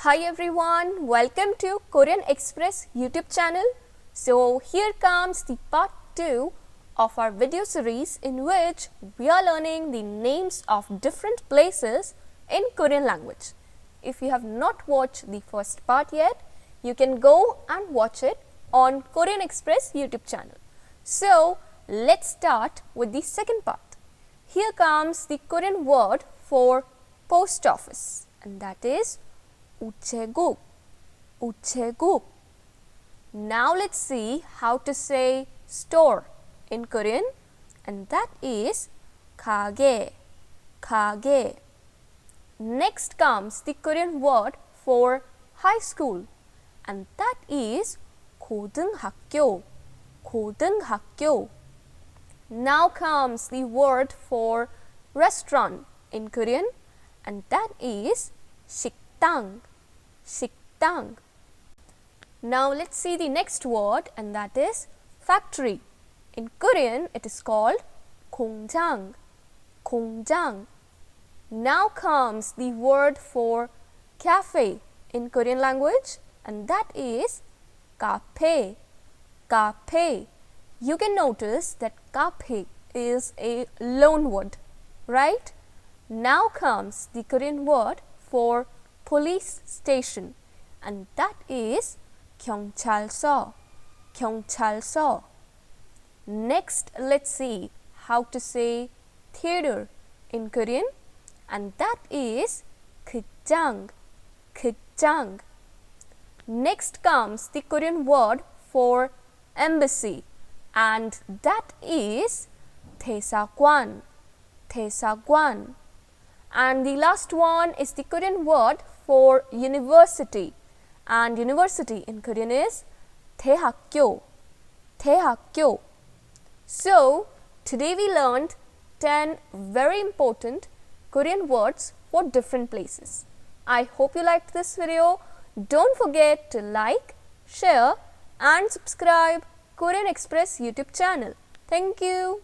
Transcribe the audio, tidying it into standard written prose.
Hi everyone, welcome to Korean Express YouTube channel. So here comes the part 2 of our video series in which we are learning the names of different places in Korean language. If you have not watched the first part yet, you can go and watch it on Korean Express YouTube channel. So let's start with the second part. Here comes the Korean word for post office, and that is 우체국, 우체국. Now let's see how to say store in Korean, and that is 가게, 가게. Next comes the Korean word for high school, and that is 고등학교, 고등학교. Now comes the word for restaurant in Korean, and that is 식당, 식당. Now let's see the next word, and that is factory. In Korean it is called 공장, 공장. Now comes the word for cafe in Korean language, and that is 카페, 카페. You can notice that 카페 is a loan word, right? Now comes the Korean word for police station, and that is 경찰서, 경찰서. Next, let's see how to say theater in Korean, and that is 극장, 극장. Next comes the Korean word for embassy, and that is 대사관, 대사관. And the last one is the Korean word for university, and university in Korean is 대학교, 대학교. So today we learned 10 very important Korean words for different places. I hope you liked this video. Don't forget to like, share and subscribe Korean Express YouTube channel. Thank you.